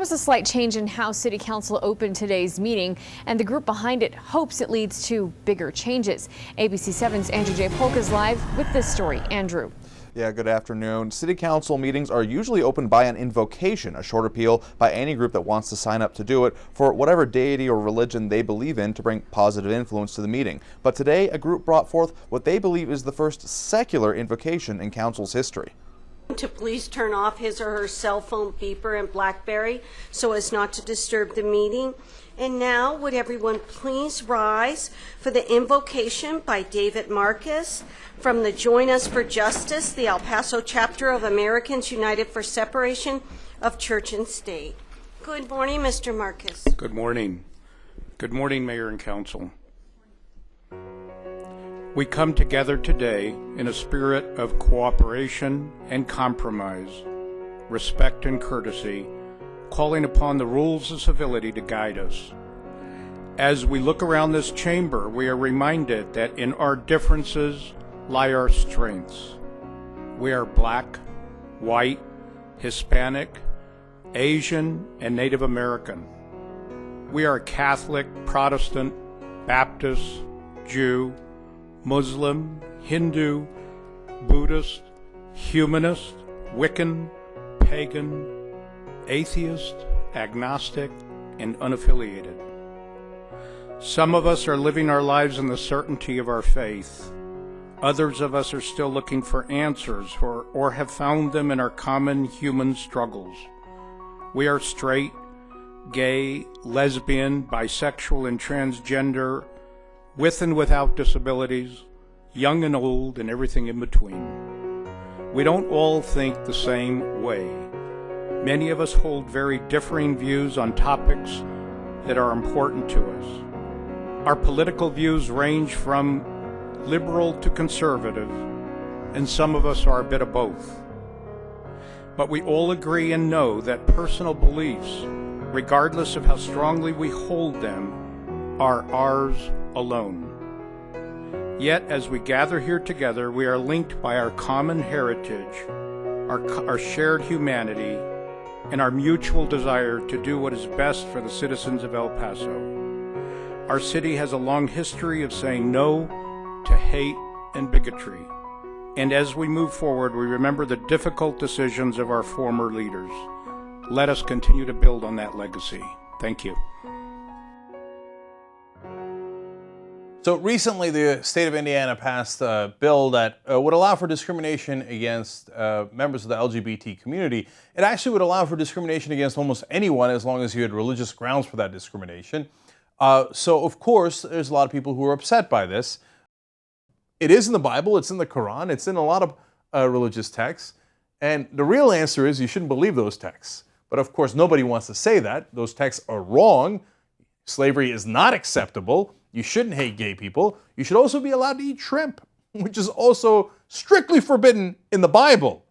There's a slight change in how City Council opened today's meeting, and the group behind it hopes it leads to bigger changes. ABC 7's Andrew J. Polk is live with this story. Andrew. Yeah, good afternoon. City Council meetings are usually opened by an invocation, a short appeal by any group that wants to sign up to do it for whatever deity or religion they believe in to bring positive influence to the meeting. But today, a group brought forth what they believe is the first secular invocation in Council's history. To please turn off his or her cell phone beeper and BlackBerry so as not to disturb the meeting. And now, would everyone please rise for the invocation by David Marcus from the Join Us for Justice, the El Paso chapter of Americans United for Separation of Church and State. Good morning, Mr. Marcus. Good morning. Good morning, Mayor and Council. We come together today in a spirit of cooperation and compromise, respect and courtesy, calling upon the rules of civility to guide us. As we look around this chamber, we are reminded that in our differences lie our strengths. We are black, white, Hispanic, Asian, and Native American. We are Catholic, Protestant, Baptist, Jew, Muslim, Hindu, Buddhist, Humanist, Wiccan, Pagan, atheist, agnostic, and unaffiliated. Some of us are living our lives in the certainty of our faith. Others of us are still looking for answers or have found them in our common human struggles. We are straight, gay, lesbian, bisexual, and transgender, with and without disabilities, young and old, and everything in between. We don't all think the same way. Many of us hold very differing views on topics that are important to us. Our political views range from liberal to conservative, and some of us are a bit of both. But we all agree and know that personal beliefs, regardless of how strongly we hold them, are ours alone. Yet, as we gather here together, we are linked by our common heritage, our shared humanity, and our mutual desire to do what is best for the citizens of El Paso. Our city has a long history of saying no to hate and bigotry. And as we move forward, we remember the difficult decisions of our former leaders. Let us continue to build on that legacy. Thank you. So recently, the state of Indiana passed a bill that would allow for discrimination against members of the LGBT community. It actually would allow for discrimination against almost anyone as long as you had religious grounds for that discrimination. So, of course, there's a lot of people who are upset by this. It is in the Bible, it's in the Quran, it's in a lot of religious texts. And the real answer is you shouldn't believe those texts. But of course, nobody wants to say that. Those texts are wrong. Slavery is not acceptable. You shouldn't hate gay people. You should also be allowed to eat shrimp, which is also strictly forbidden in the Bible.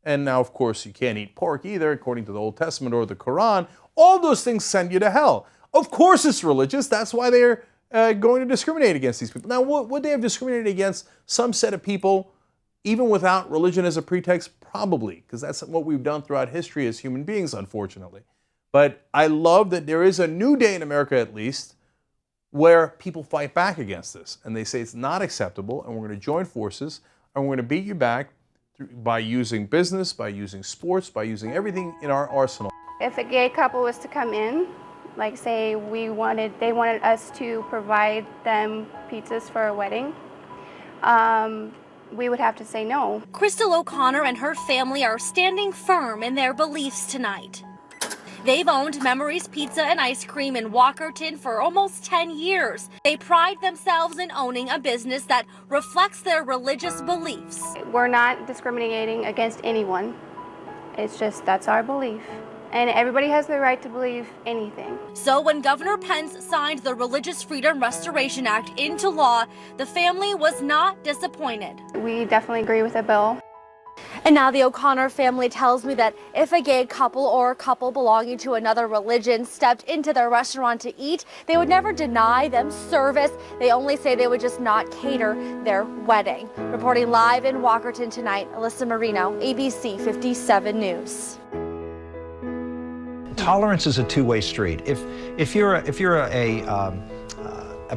And now, of course, you can't eat pork either, according to the Old Testament or the Quran. All those things send you to hell. Of course it's religious. That's why they're going to discriminate against these people. Now, would they have discriminated against some set of people, even without religion as a pretext? Probably, because that's what we've done throughout history as human beings, unfortunately. But I love that there is a new day in America, at least, where people fight back against this. And they say it's not acceptable, and we're going to join forces, and we're going to beat you back by using business, by using sports, by using everything in our arsenal. If a gay couple was to come in, like say they wanted us to provide them pizzas for a wedding, we would have to say no. Crystal O'Connor and her family are standing firm in their beliefs tonight. They've owned Memories Pizza and Ice Cream in Walkerton for almost 10 years. They pride themselves in owning a business that reflects their religious beliefs. We're not discriminating against anyone. It's just that's our belief. And everybody has the right to believe anything. So when Governor Pence signed the Religious Freedom Restoration Act into law, the family was not disappointed. We definitely agree with the bill. And now the O'Connor family tells me that if a gay couple or a couple belonging to another religion stepped into their restaurant to eat, they would never deny them service. They only say they would just not cater their wedding. Reporting live in Walkerton tonight, Alyssa Marino, ABC 57 News. Tolerance is a two-way street. If you're a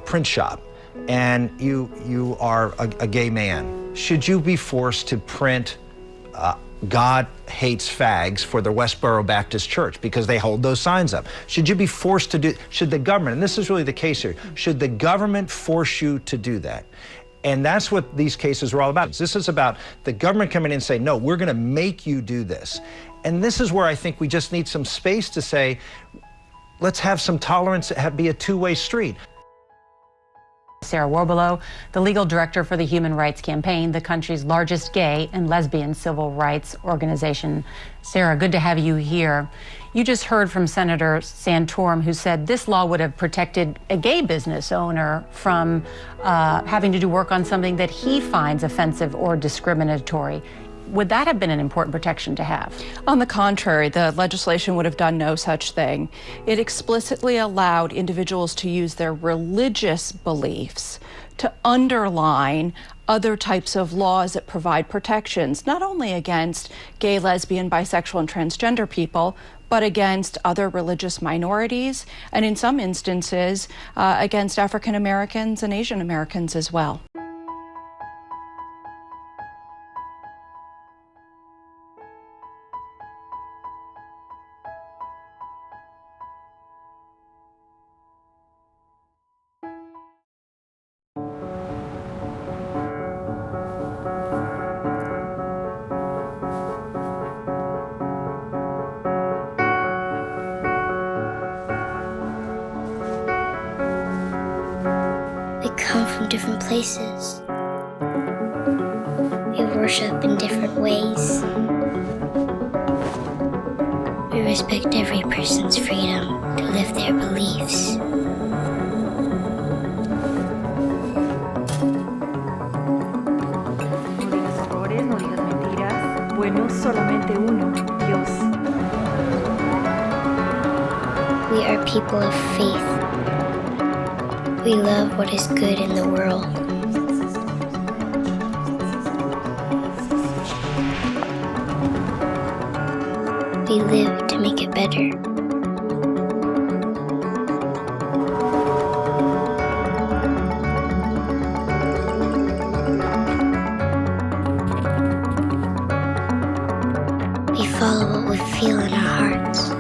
print shop and you are a gay man, should you be forced to print God hates fags for the Westboro Baptist Church because they hold those signs up? Should you be forced to do, should the government, and this is really the case here, should the government force you to do that? And that's what these cases are all about. This is about the government coming in and saying, no, we're gonna make you do this. And this is where I think we just need some space to say, let's have some tolerance, be a two-way street. Sarah Warbelow, the legal director for the Human Rights Campaign, the country's largest gay and lesbian civil rights organization. Sarah, good to have you here. You just heard from Senator Santorum, who said this law would have protected a gay business owner from having to do work on something that he finds offensive or discriminatory. Would that have been an important protection to have? On the contrary, the legislation would have done no such thing. It explicitly allowed individuals to use their religious beliefs to underline other types of laws that provide protections, not only against gay, lesbian, bisexual, and transgender people, but against other religious minorities, and in some instances, against African Americans and Asian Americans as well. Come from different places. We worship in different ways. We respect every person's freedom to live their beliefs. No digas errores, no digas mentiras. Bueno, solamente uno, Dios. We are people of faith. We love what is good in the world. We live to make it better. We follow what we feel in our hearts.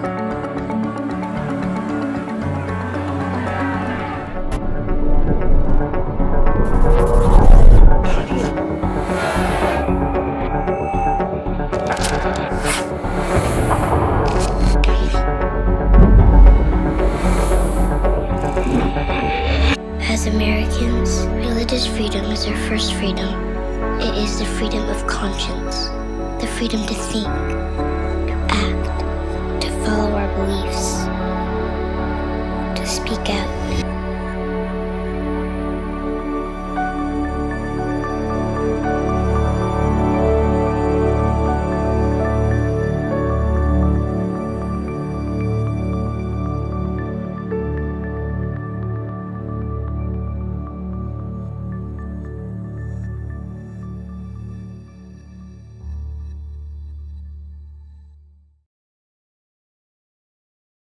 As Americans, religious freedom is our first freedom. It is the freedom of conscience, the freedom to think, to act, to follow our beliefs.